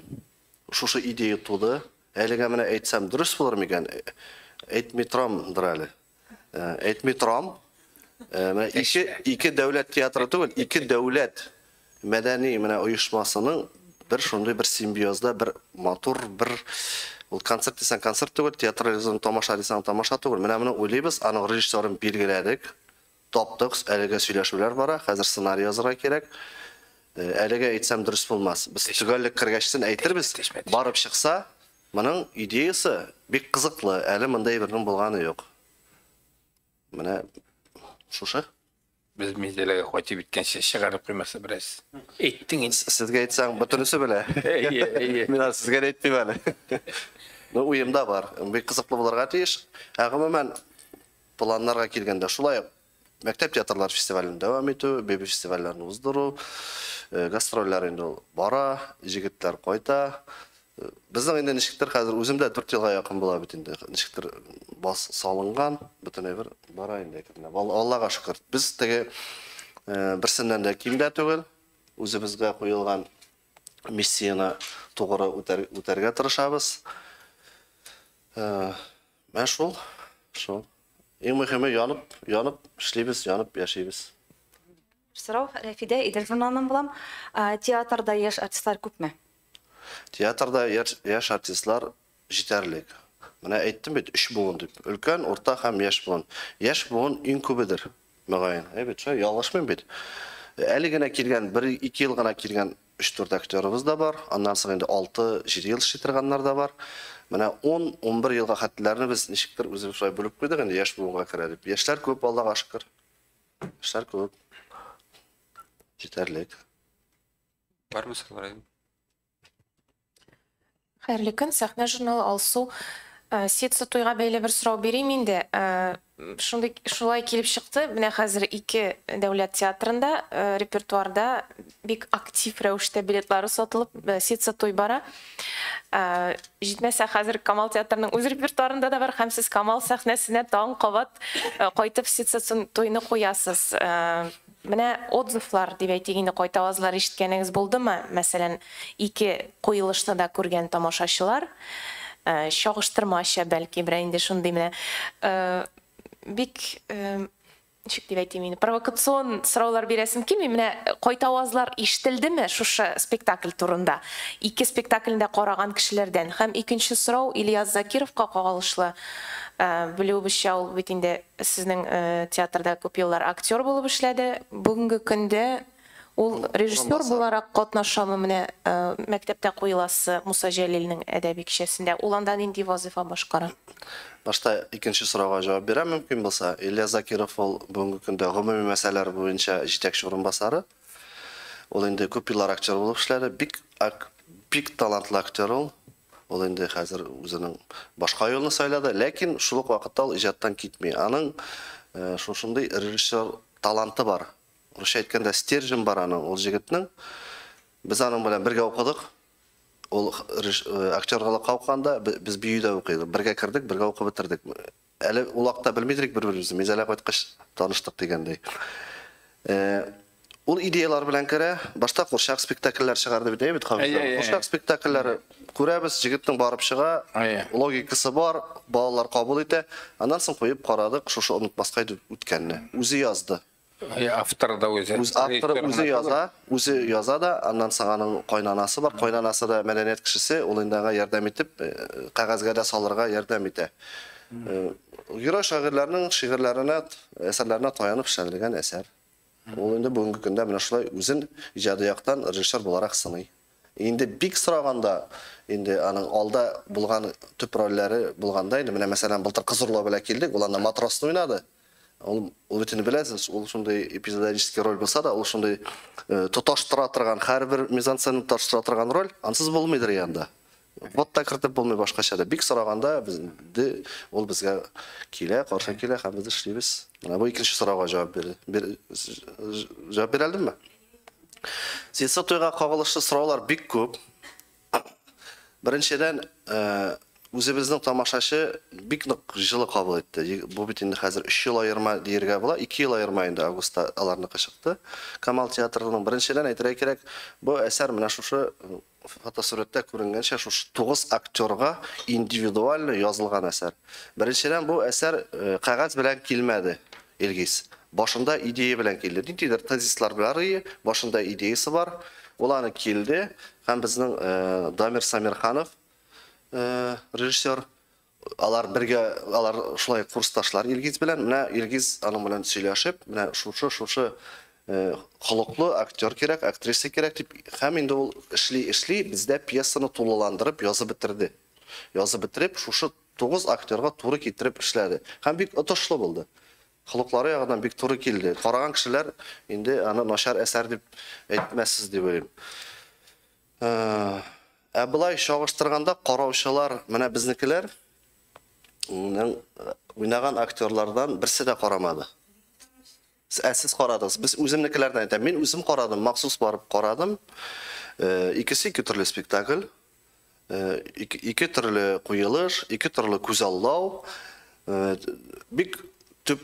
шушы идея туды. Әліге менә әйтсәм дұрыс болар мекен? Әйтмей тұрамдыр әлі. Әйтмей тұрам. Екі дәулет театры түгіл, екі дәулет мәдәни ұйышмасының бір шундай бір симбиозда, бір матур, бір ол концерт десен концерт түгіл, театрализм тамаша десен тамаша түгіл. Менә ойлайбыз, аның режиссерін белгіләдік, топтық, әліге сөйләшулер бара, қазір сценарий yazырға керек. Әліге әйтсәм дұрыс болмас. Біз түгәлік кіргәштен әйтірбіз, барып шықса, Моның идеясы бик кызыклы, әле мондай бернең булганы юк. Менә шушы. Biz мизелеге кайтып биткәнче чыгарып куймаса бераз. Әйттең инде. Сезгә әйтсәң, бөтенесе белә. Әйе. Мин сезгә әйтмим әле. Ну, уемда бар. Бик кызыклы булырга тиеш. Гомумән планнарга килгәндә шулай мәктәп театрлар фестивален дәвам итү, бебе фестивальләрен уздыру, гастрольләр инде бара, җегетләр кайта. Безнең инде ничектер хәзер үземдә 4 елга якын була бит инде. Ничектер бас салынган, бөтенләй бер бара инде. Аллага шөкер. Без теге берсеннән дә кимдә түгел, үзебезгә куелган миссияны тугры үтәргә тырышабыз. Мен шул. Иң мөһиме янып эшлибез, янып яшибез. Сорау Рәфидә Иделфунаннан булам. Театрда яшь артистлар күпме? Театрда яшь артистлар җитәрлек. Менә әйттем бит 3 буын дип. Өлкән, урта һәм яшь буын. Яшь буын иң күбедер. Мөгаен. Бит, шулай ялгышмыйм бит. Әле генә килгән 1-2 ел гына килгән 3-4 актерыбыз да бар. Аннан соң инде 6-7 ел эшләтергәннәр да бар. Менә 10-11 елга хәтләрне без ничектер үзебез шулай бүлеп куйдык инде яшь буынга керә дип. Яшьләр күп, Аллага шөкер. Яшьләр күп. Җитәрлек. Бармы сылар? Хәерле көн, сәхнә журналы Алсу. Сетса туйга бәйле бер сорау бирим инде. Шулай килеп чыкты. Менә хәзер 2 дәүләт театрында репертуарда бик актив рәвештә билетлары сатылып, Сетса туй бара. Җитмәсә хәзер Камал театрының үз репертуарында да бар, һәм сез Камал сәхнәсенә таң кабат кайтып Сетса туйны куясыз. Менә отзывлар дип әйтик инде, кайта авазлар ишеткәнегез булдымы? Мәсәлән, 2 куелышны да күргән тамашачылар, чагыштырмача бәлки бер инде шундый менә бик ничек дип әйтим инде, провокацион сораулар бирәсем килми. Менә кайта авазлар ишетелдеме шушы спектакль турында? 2 спектакльдә караган кешеләрдән. Һәм икенче сорау Ильяс Закировка кагалышлы. Белүебезчә, ул бит инде сезнең театрда күп еллар актер булып эшләде. Бүгенге көндә ул режиссер буларак катнашамы менә мәктәптә куеласы Муса Җәлилнең әдәби кичәсендә? Ул анда нинди вазифа башкара? Башта икенче сорауга җавап бирәм мөмкин булса. Ильяс Закиров ул бүгенге көндә гомуми мәсьәләләр буенча җитәкче урынбасары. Ул инде күп еллар актер булып эшләде. Бик талантлы актер ул. Ул инде хәзер үзенең башка юлны сайлады, ләкин шул ук вакытта ул иҗаттан китми. Аның шушындый режиссер таланты бар. Русча әйткәндә стержень бар аның, ул җегетнең. Без аның белән бергә укыдык. Ул актерлыкка укганда без биюдә укыйдык. Бергә кердек, бергә укып бетердек. Әле ул вакытта белмидек бер-беребезне. Мизәлә кайткач таныштык дигәндәй. Ул идеялар белән керә. Башта курчак спектакльләр чыгарды бит, әйбит хәзер. Курчак спектакльләре күрәбез, җегетнең барып чыга, логикасы бар, балалар кабул итә. Аннан соң куеп карадык, шушы онытмаска үткәнне. Үзе язды. Автор да үзе. Автор үзе яза да, аннан соң аның кайнанасы бар. Кайнанасы да мәдәният кешесе, ул инде аңа ярдәм итеп, кагазга да салырга ярдәм итә. Герой шагыйрьләрнең шигырьләренә, әсәрләренә таянып эшләнгән әсәр. Ул инде бүгенге көндә менә шулай үзен иҗади яктан режиссер буларак сыный. Инде бик сораганда, инде аның алда булган төп рольләре булганда, инде менә мәсәлән былтыр Кызырлау белән килдек, ул анда матросны уйнады. Ул битен беләсез, ул шундый эпизодический роль булса да, ул шундый тоташтыра торган, һәрбер мизансценаны тоташтыра торган роль, ансыз булмыйдыр янда. Вот так кертеп булмый башкача да. Бик сораганда бездә ул безгә килә, каршы килә, һәм без эшлибез. Менә бу икенче сорауга җавап бирде. Җавап бирәлдемме? Сетса туйга кагылышлы сораулар бик күп. Беренчедән, үзебезнең тамашачы бик нык җылы кабул итте. Бу бит инде хәзер 3 ел аерма диергә була, 2 ел аерма инде августта аларныкы чыкты. Камал театрының беренчедән әйтергә кирәк, бу әсәр менә шушы фотосурәттә күренгәнчә шушы 9 актерга индивидуаль язылган әсәр. Беренчедән бу әсәр кагаз белән килмәде, Илгиз. Башында идея белән килде. Ниндидер тезислар бар, башында идеясы бар. Ул аны килде, һәм безнең Дамир Самирханов режиссер, алар бергә, алар шулай курсташлар Илгиз белән. Менә Илгиз аның белән сөйләшеп, менә шушы холыклы актер кирәк, актриса кирәк дип, һәм инде ул эшли, бездә пьесаны тулыландырып язып бетерде. Yazып бетереп, шушы 9 актерга туры китереп эшләде. Һәм бик отышлы булды. Хылыклары ягыннан бик туры килде. Караган кешеләр инде аны начар әсәр дип әйтмәссез дип уйлыйм. Булай чагыштырганда караучылар, менә безнекеләр уйнаган актерлардан берсе дә карамады. Сез карадыгыз. Без үземнекеләрдән әйтәм. Мин үзем карадым, махсус барып карадым. Икесе ике төрле спектакль, ике төрле куелыш, ике төрле күзаллау. Бик төп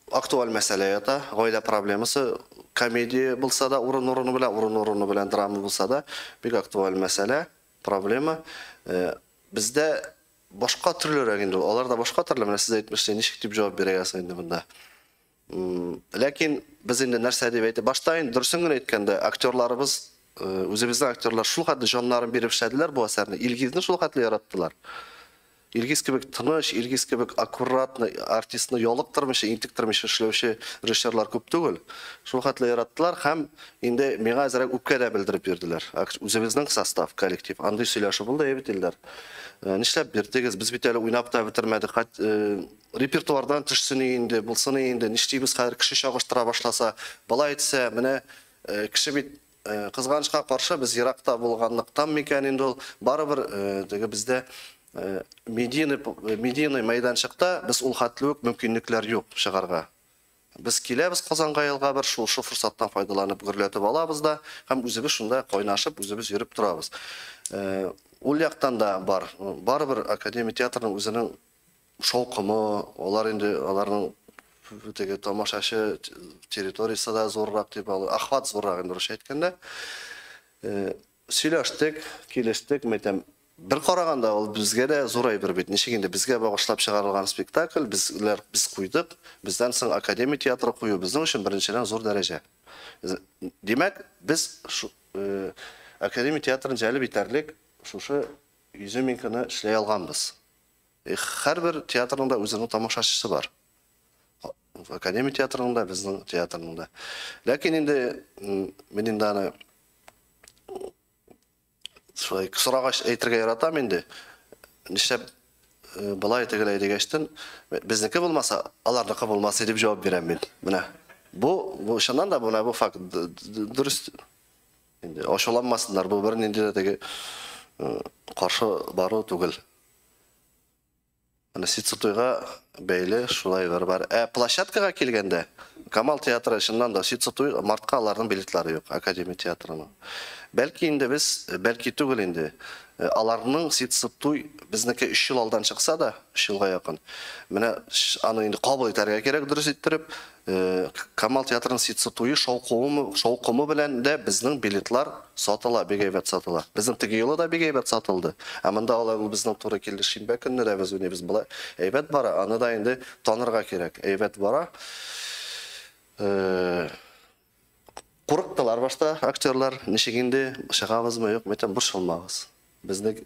актуаль мәсьәлә ята, гаилә проблемасы, комедия булса да, урын-урыны белән драма булса да, бик актуаль мәсьәлә, проблема. Бездә башка төрлерәк инде, алар да башка төрле, менә сез әйтмешсез, ничек дип җавап бирәсез инде монда. Ләкин без инде нәрсә дип әйтә, башта инде дөресен генә әйткәндә, актерларыбыз, үзебезнең актерлар шул хәтле җаннарын биреп эшләделәр бу әсәрне, Илгизне шул хәтле яраттылар. Илгиз кебек тыныч, Илгиз кебек аккуратны, артистны ялыктырмыйча, интектирмичә эшләүче режиссерлар күп түгел. Шул хәтле яраттылар һәм инде миңа әзрәк үпкә дә белдереп бирделәр. Үзебезнең состав, коллектив, андый сөйләшү булды, әйбит илдәр. Нишләп бирдегез? Без бит әле уйнап та бетермәдек. Репертуардан төшсен инде, булсын инде, нишлибез хәзер кеше чагыштыра башласа, бала әйтсә, менә кеше бит кызганычка каршы без еракта булганлыктан микән инде ул барыбер теге бездә медийный майданчыкта без ул хәтле үк мөмкинлекләр юк чыгарга. Без киләбез Казанга елга бер шул форсаттан файдаланып гөрләтеп алабыз да, һәм үзебез шунда кайнашып, үзебез йөреп торабыз. Ул яктан да бар. Барыбер Академия театрының үзенең шаукымы, алар инде аларның теге тамашачы территориясы да зоррак дип алып, охват зоррак инде рус әйткәндә. Сөйләштек, килештек, мәйтәм, бер караганда ул безгә дә зур әйбер бит. Ничек инде безгә багышлап чыгарылган спектакль, без куйдык, бездән соң Академия театры кую безнең өчен беренчедән зур дәрәҗә. Димәк, без Академия театрын җәлеп итәрлек шушы 100 меңкәне эшләй алганбыз. Һәрбер театрның да үзенең тамашачысы бар. Академия театрының да, безнең театрның да. Ләкин инде мин инде аны шулай кысырагач әйтергә яратам инде. Нишләп былай тегеләй дигәчтен, безнеке булмаса, аларныкы булмас дип җавап бирәм мин. Менә бу шуннан да бу факт дөрес. Инде ачуланмасыннар, бу бер нинди дә теге каршы бару түгел. Аны Сицитуйга бәйле шулай бар. Площадкага килгәндә, Камал театры шуннан да Сицитуй мартка аларның билетлары юк, Академия театрының. Бәлки инде без, бәлки түгел инде, аларның Сицитуй безнеке 3 ел алдан чыкса да, 3 елга якын. Менә аны инде кабул итәргә кирәк, дөрес иттереп, Камал театрының Сицитуй шаукымы белән дә безнең билетлар сатыла, бик әйбәт сатыла. Безнең теге елы да бик әйбәт сатылды. Ә монда алар ул безнең туры килде шимбә көнне дә без уйнабыз була. Әйбәт бара, аны да инде танырга кирәк. Әйбәт бара. Курыктылар башта актерлар, ничек инде чыгабызмы, юк, мәйтәм борчылмагыз. Безнең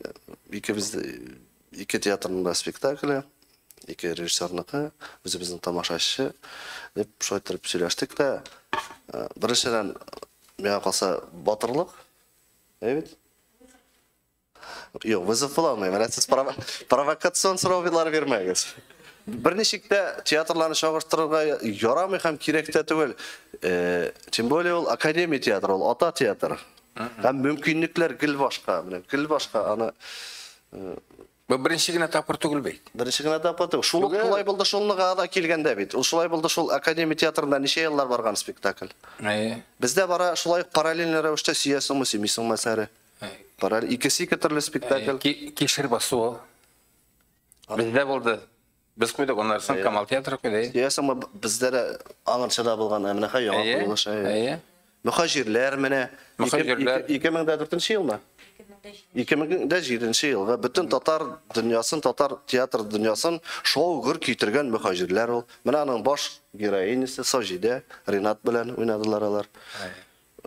ике театрның да спектакле, ике режиссерныкы, үзебезнең тамашачы дип шайтырып сөйләштек тә. Беренчедән миңа калса батырлык. Әйбит. Юк, вызов була алмыйм. Сез провокацион сораулар бирмәгез. Берничек тә театрларны чагыштырырга ярамый һәм кирәк тә түгел. Тем более ул Академия театры, ул ата театр. Һәм мөмкинлекләр гел башка, менә гел башка аны Бу беренче генә тапкыр түгел бит. Беренче генә тапкыр түгел. Шулай булды, шулныга да килгәндә бит. Ул шулай булды, шул Академия театрында ничә еллар барган спектакль. Бездә бара шулай параллель рәвештә сөясеңме, сөймисеңме әсәре. Параллель икесе төрле спектакль. Кишер басу. Бездә булды. Без куйдык оннан Камал театры куйды. Сөясеңме, бездә дә аңырчыда булган, менә яңа куелыш. Мөхаҗирләр менә 2004 елмы? 2007 елга бөтен татар дөньясын, татар театр дөньясын шоу-гөр китергән мөхаҗирләр ул. Менә аның баш героинясы Саҗидә, Ринат белән уйнадылар алар.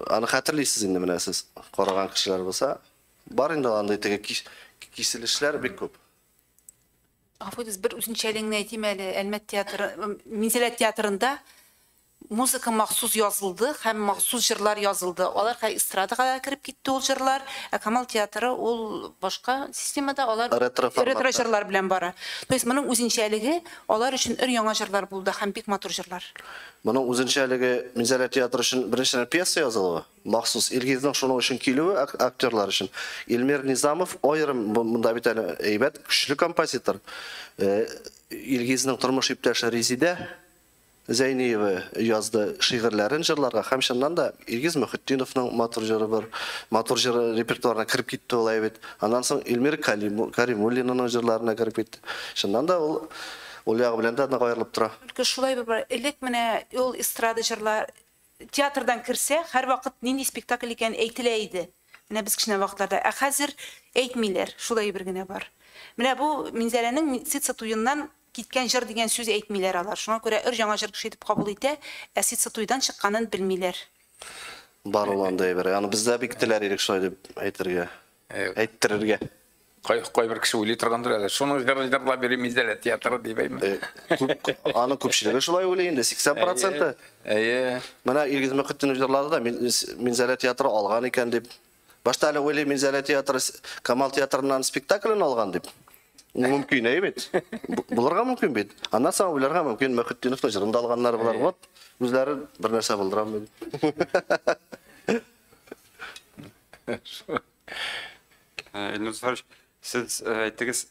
Аны хәтерлисез инде менә сез караган кешеләр булса, бар инде андай теге киселешләр бик күп. Афуйдыз бер үзенчәлегенә әйтим әле, Әлмәт театры, Минзәләт театрында музыка махсус язылды һәм махсус җырлар язылды. Алар эстрадага кирип китте ул җырлар. Камал театры ул башка системада алар Ретро форматта. ретро җырлар белән бара. То есть моның үзенчәлеге алар өчен яңа җырлар булды һәм бик матур җырлар. Моның үзенчәлеге Минзәлә театры өчен беренче пьеса язылуы, махсус Илгизнең шуның өчен килүе актерлар өчен. Илмир Низамов аерым монда бит әле әйбәт көчле композитор. Илгизнең тормыш иптәше Резидә Зәйниева язды шигырьләрен җырларга һәм шуннан да Илгиз Мөхетдиновның матур җыры бар. Матур җыры репертуарына кирип китте ул әйбәт. Аннан соң Илмир Каримуллинның җырларына кирип китте. Шуннан да ул ягы белән дә аерылып тора. Шулай бер элек менә ул эстрада җырлар театрдан кирсә, һәр вакыт нинди спектакль икән әйтелә иде. Менә без кичнә вакытларда. Ә хәзер әйтмиләр. Шулай бер генә бар. Менә бу Минзәләнең Ситса туеннан киткән җыр дигән сүз әйтмиләр алар. Шуңа күрә яңа җыр кеше итеп кабул итә, ә Ситса туйдан чыкканын белмиләр. Бар уландай бер. Аны бездә бик теләр идек шулай дип әйтергә. Әйттерергә. Кай бер кеше уйлый торгандыр әле. Шуның җырлап бирә Минзәлә театры дибәйме? Аны күпчелеге шулай уйлый инде 80%. Менә Илгиз Мөхетдинов җырлады да Минзәлә театры алган икән дип. Башта әле уйлый Минзәлә театры Камал театрыннан спектаклен алган дип. Мөмкин бит. Булырга мөмкин бит. Аннан соң уйларга мөмкин Мөхетдиновның җырында алганнар булар. Вот үзләре бер нәрсә булдырам. Илнур Сафарович, siz aytdingiz,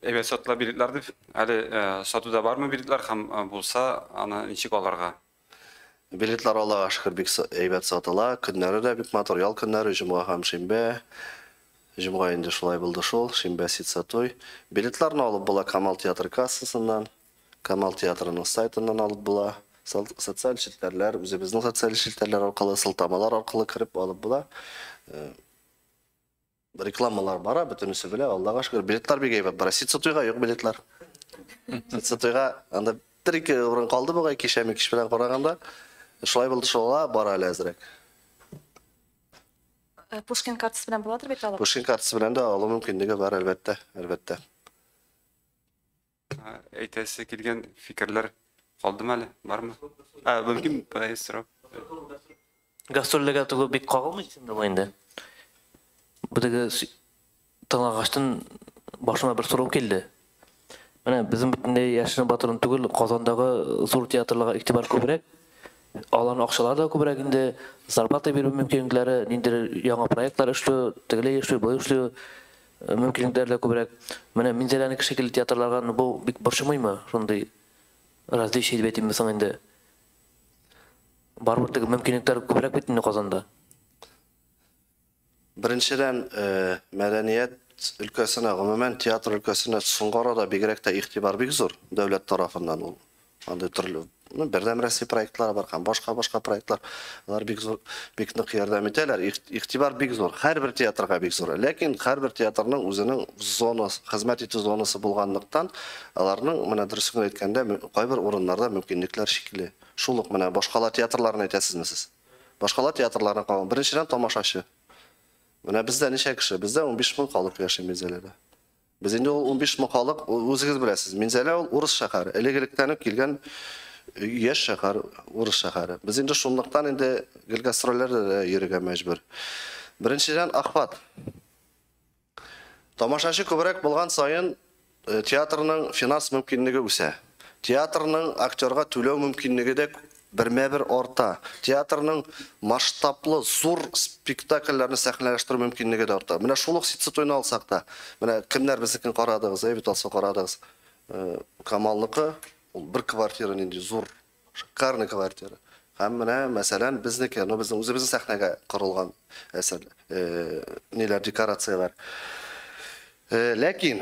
evet satıla biletler dip, әле сатуда бармы билетлар һәм булса, аны ничек аларга? Билетлар Аллага шөкер бик әйбәт сатыла. Көннәре дә бик матур, ял көннәре, җомга һәм шимбә. Җомга инде шулай булды шул, шимбә Ситса туй. Билетларны алып була Камал театры кассасыннан, Камал театрының сайтыннан алып була. Социаль шелтәрләр, үзебезнең социаль шелтәрләр аркылы, сылтамалар аркылы кирип алып була. Рекламалар бара, бөтенесе белә, Аллага шөкер. Билетлар бик әйбәт бара. Ситса туйга юк билетлар. Ситса туйга анда 1-2 урын калды бугай кичәме кич белән караганда. Шулай булды шула бара әле әзрәк. Пушкин картасы белән буладыр бит алып. Пушкин картасы белән дә алу мөмкинлеге бар әлбәттә, әлбәттә. Әйтәсе килгән фикерләр калдымы әле? Бармы? Мөмкин сорау. Гастрольләргә тугы бик кагылмый инде бу инде. Бу тыңлагачтан башыма бер сорау килде. Менә безнең бөтенләй яшен батырын түгел, Казандагы зур театрларга игътибар күбрәк. Аларның акчалары да күбрәк инде, зарплата бирү мөмкинлекләре, ниндидер яңа проектлар эшләү, тегеләй эшләү, бу эшләү мөмкинлекләре дә күбрәк. Менә Минзәләнең шикелле театрларга бу бик борчымыймы? Шундый различие дип әйтим соң инде. Барбыр теге мөмкинлекләр күбрәк бит инде Казанда. Беренчедән, мәдәният өлкәсенә, гомумән театр өлкәсенә соңгы бигрәк тә игътибар бик зур дәүләт тарафыннан ул. Анда төрле бердәм рәсми проектлар бар һәм башка проектлар. Алар бик зур, бик нык ярдәм итәләр. Игътибар бик зур. Һәрбер театрга бик зур. Ләкин һәрбер театрның үзенең зонасы, хезмәт итү зонасы булганлыктан, аларның менә дөресен әйткәндә, кайбер урыннарда мөмкинлекләр шикле. Шул ук менә башкала театрларны әйтәсезме сез? Башкала театрларны калган. Беренчедән тамашачы. Менә бездә ничә кеше? Бездә 15 мең халык яши Минзәләдә. Без инде ул 15 мең халык үзегез беләсез. Минзәлә ул урыс шәһәре. Элегелектән килгән яшь шәһәр, урыс шәһәре. Без инде шунлыктан инде гастрольләрдә йөрергә мәҗбүр. Беренчедән охват. Тамашачы күбрәк булган саен театрның финанс мөмкинлеге үсә. Театрның актерга түләү мөмкинлеге дә бермә-бер арта. Театрның масштаблы зур спектакльләрне сәхнәләштерү мөмкинлеге дә арта. Менә шул ук Ситса туйны алсак та, менә кемнәр безнекен карадыгыз, бит алса карадыгыз. Камалныкы ул бер квартира нинди зур, шикарный квартира. Һәм менә мәсәлән безнеке, безнең үзебезнең сәхнәгә корылган әсәр, ниләр декорациялар. Ләкин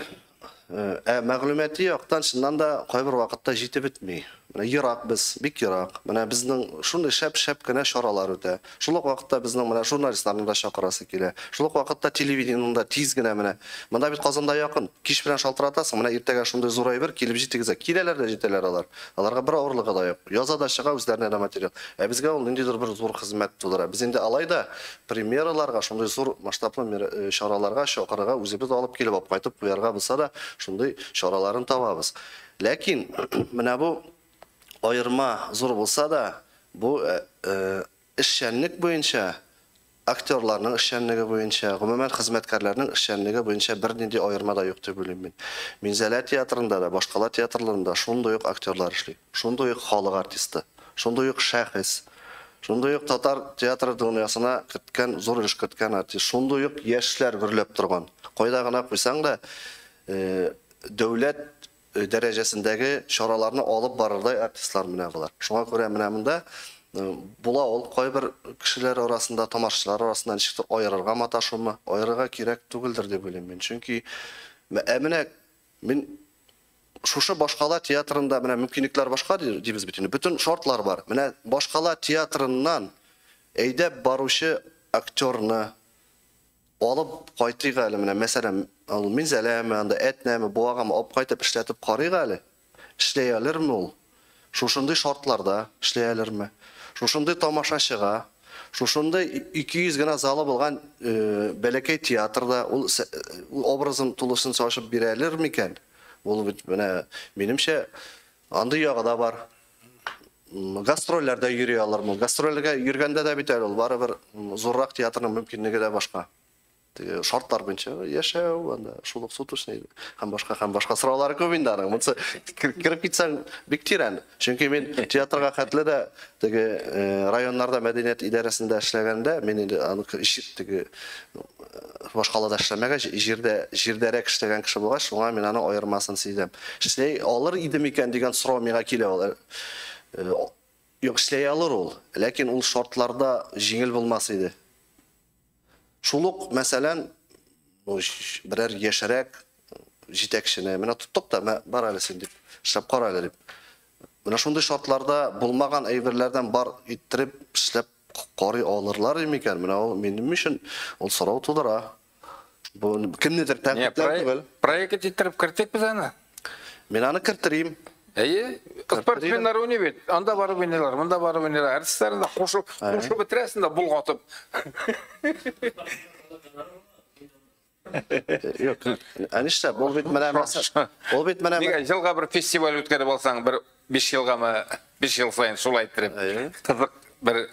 мәгълүмати яктан шуннан да кайбер вакытта җитеп бетми. Менә ерак без, бик ерак. Менә безнең шундый шәп кенә чаралар үтә. Шул ук вакытта безнең менә журналистларны да чакырасы килә. Шул ук вакытта телевидениеда тиз генә менә. Монда бит Казанда якын. Кич белән шалтыратасың. Менә иртәгә шундый зур әйбер килеп җитегезә. Киләләр дә җитәләр алар. Аларга бер авырлыгы да юк. Яза да чыга үзләренә дә материал. Ә безгә ул ниндидер бер зур хезмәт тудыра. Без инде алайда премьераларга, шундый зур масштаблы чараларга чакырырга үзебез алып килеп алып кайтып куярга булса да, шундый чараларын табабыз. Ләкин менә бу айырма зур булса да, bu işçenlik boyunca aktörlarning işçenligi boyunca, umuman xizmatkorlarning işçenligi boyunca bir nindi ayırma da yok deb o'ylayman. Minzala teatrında da, boshqalar teatrlarında shunday yo'q aktyorlar ishlaydi. Shunday yo'q xalq artisti, shunday yo'q shaxs, shunday yo'q tatar teatr dunyosuna kirtgan, zo'r ish kirtgan artist, shunday yo'q yoshlar birlab turgan. Qo'ydagina qo'ysang da davlat derecesindeki şoralarını alıp barırday artistlar münaqılar. Şuna göre münamında bula ol koy bir kişiler arasında, tomarşılar arasında nişiktir ayırırga mataşımı, ayırırga kirek tugildir de bileyim ben. Çünkü emine min şuşu başkala tiyatrında mümkünlükler başka diyiz bütün. Bütün şartlar var. Başkala tiyatrından eydep barışı aktörünü alıp qaytıyıq əli, məsələn, minzələmi, etnəmi, boğağımı alıp qaytıp işlətib qarıyıq əli, işləyəlirmi ol? Şuşunday şartlarda işləyəlirmi? Şuşunday tamaşaşığa, şuşunday 200 gına zalı bulğan bələkəy teatrda obrazın tulusunu çalışıb birəlirmikən? Benimşe, andı yağı da var. Gastrollerde yürüyorlar mı? Gastrollerge yürgende de biter ol. Var bir zorrak tiyatrının mümkünlüğü de başka. Şartlar boyunca yaşao, şuluk sutuşnaydı. Hem başka sıraları köpünde anam. Mutsa kirip gitsen bik tiren. Çünkü men tiyatroga katlı da rayonlarda medeniyet idaresinde işlegende men başkalada işlemege jirderek işlegen kişi bolgaç, şuna men anı ayırmasını seydem. İşte alır idim iken degan surao mega kile ol. Yok işley alır ol. Lakin ol şartlarda jingil bolmasıydı. Şuluk meselen birer yaşarak jitekşine mena tuttuk da bar alesin dip işlep qaraylar dip. Mena şunday şartlarda bulmagan eyverlerden bar ittirip işlep qari alırlar emiken mena o benim için ol sorau tudura. Bu kimnidir taqibler tugul. Proyekt ittirip kirtek biz ana. Men anı kirtireyim. Sportmenler oynayıp, anda barıp oynuyorlar, bunda barıp oynuyorlar. Artistlerin de hoşu bitiresin de bulgatıp. Yok. Anişte, bol bitmene Nega жылға bir festival ötkərib alsan, bir 5 yılға mı, 5 yıl sayın şulay ettirip, kızık bir...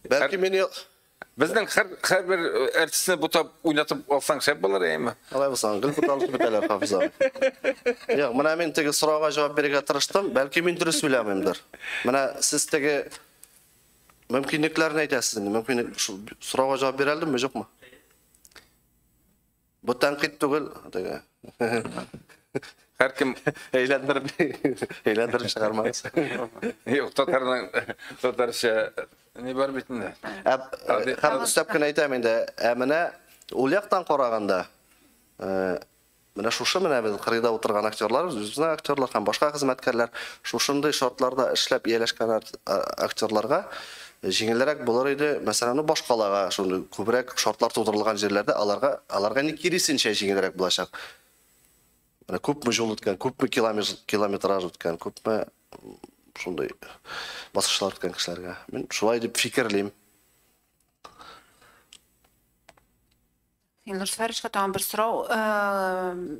Belki beni... Bizden her bir artistini butab oynatıp alsan şey bulur mi? Alay bolsan, gül butalış biteler Hafiz abi. Yok, mena men tege sorağa cevap berige tırıştım. Belki men dürüst bilememdir. Mena siz tege mümkünlüklerini aytasız. Mümkünlük sorağa cevap bereldim mi, yok mu? Bu tanqid tugul tege. Her kim eğlendirip çıkarmaz. Yok, tutar şey ne var bitinde? Hem üstepkin aytamen de emine ol yaktan qaraganda mena şuşu mena biz qırıda oturgan aktyorlar, bizning aktyorlar ham boshqa xizmatkorlar şuşunday şartlarda ishlab yerleşken aktyorlarga jеңілірек болар еді. Мәселен, boshqalarga şunday ko'proq şartlar tug'dirilgan yerlarda alarga nikirisincə jеңілірек bulacaq. Mana ko'pmi yo'l o'tgan, ko'pmi kilometraj o'tgan, ko'pmi shunday bosqichlar o'tgan kishilarga. Men shulay deb fikrlayman. Elnur Sfarishga tamam bir so'rov.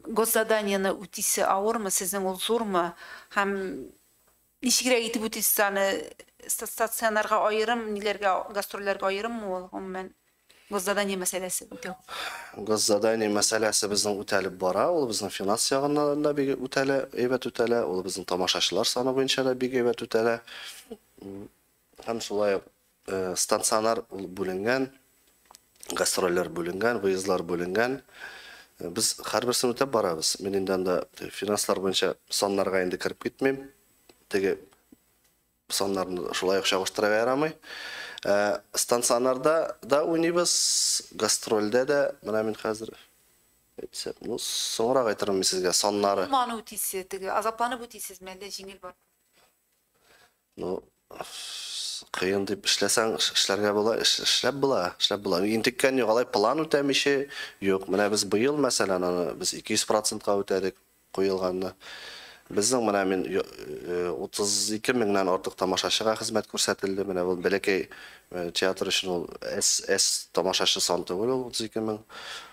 Goszadaniyani o'tisi og'irmi, sizning ul zo'rmi? Ham nechikroq yetib o'tisiz, ani statsionarga ayırım, nilerga gastrollarga ayırımmı ol? Umuman gozzadaniya masalasi o'tib. Gozzadaniya masalasi bizning o'talib bora, ol bizning finans yog'idan da bir o'tala, ebat o'tala, ol bizning tomoshachilar soni bo'yicha da bir ebat o'tala. Ham shulay statsionar bo'lingan, gastroller bo'lingan, vyuzdlar bo'lingan. Biz har birisini o'tab boramiz. Men endi finanslar bo'yicha sonlarga endi kirib ketmayman. Tege sonlarni shulay o'xshatib beramay. Stansiyalarda da oynaymiz, gastrolda da, mana men hozir aytsam, so'ngroq aytaman sizga sonlari. Mani o'tisiz, tege azoblanib o'tisiz, menda jengil bor. Qiyin deb ishlasang, ishlarga bo'lar, ishlab bo'lar. Intikkan yo'q, alay plan o'tamishi yo'q. Mana biz bu yil masalan, biz 200% ga o'tadik qo'yilganni. Bizning mana men 32 mingdan ortiq tomoshachiga xizmat ko'rsatildi. Mana bu Belekay teatr uchun tomoshachi soni tugul 32 ming.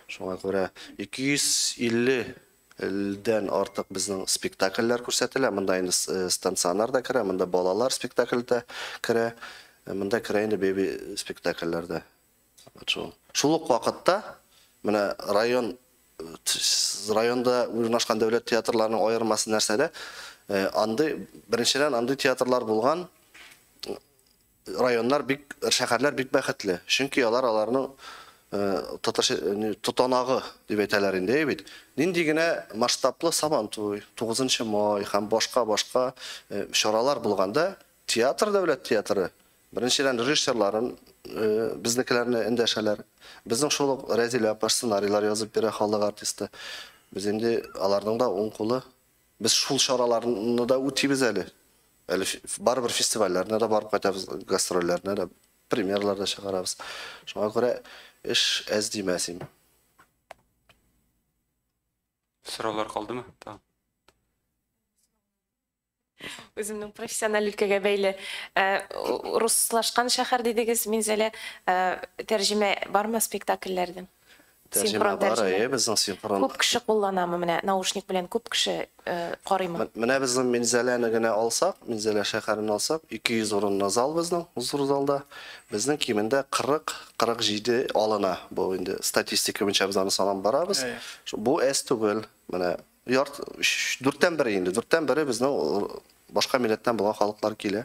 Shunga ko'ra 250 50дән артык безнең спектакльләр күрсәтелә. Монда инде станционар да керә, монда балалар спектакль дә керә, монда керә инде беби спектакльләр дә. Шул ук вакытта менә районда урнашкан дәүләт театрларының аермасы нәрсәдә? Андый беренчедән андый театрлар булган районнар бик шәһәрләр бик бәхетле. Чөнки аларның тотанагы дип әйтәләр инде бит. Нинди генә масштаблы Сабантуй, 9 май һәм башка чаралар булганда театр дәүләт театры беренчедән режиссерларын безнекеләрне эндәшәләр. Безнең шул Рәзилә апа сценарийлар язып бирә, халык артисты. Без инде аларның да уң кулы. Без шул чараларны да үтибез әле. Барбыр фестивальләрне дә барып кайтабыз, гастрольләрне дә, премьерлар да чыгарабыз. Шуңа күрә эш әз димәсем. Сораулар калдымы? Тамам. Өзімнің профессиональ өлкәгә бәйле руслашкан шәһәр дидегез, Минзәлә, тәрҗемә бармы спектакльләрдән? Тәрҗемә бар, безнең синхрон. Күп кеше кулланамы менә наушник белән, күп кеше карыймы? Менә безнең Минзәләне генә алсак, Минзәлә шәһәрен алсак, 200 урынлы зал безнең, хузур залда. Безнең кимендә 40-47 алына. Бу инде статистика буенча без аны санап барабыз. Бу әз түгел. Менә 4-тән 1 инде. 4-тән 1 безнең башка милләттән булган халыклар килә.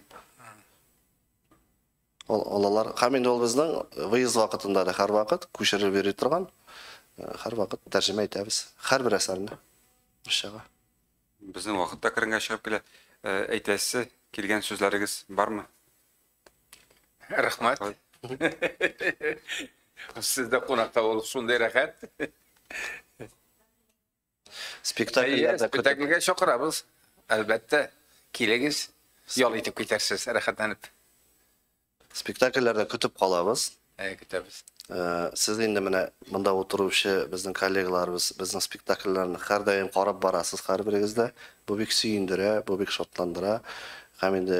Алалар һәм инде ул безнең выезд вакытында да һәр вакыт күчереп бери торган. Һәр вакыт тәрҗемә итәбез. Һәр бер әсәрне. Шуга. Безнең вакытта кергән чыгып килә. Әйтәсе килгән сүзләрегез бармы? Рәхмәт. Сездә кунакта булып шундый рәхәт. Спектакльгә чакырабыз. Әлбәттә, килегез, ял итеп китәрсез, рәхәтләнеп. Спектакльләрдә көтеп калабыз. Көтәбез. Сез инде менә монда утыручы безнең коллегаларыбыз, безнең спектакльләрне һәр даим карап барасыз һәр берегездә. Бу бик сөендерә, бу бик шатландыра. Һәм инде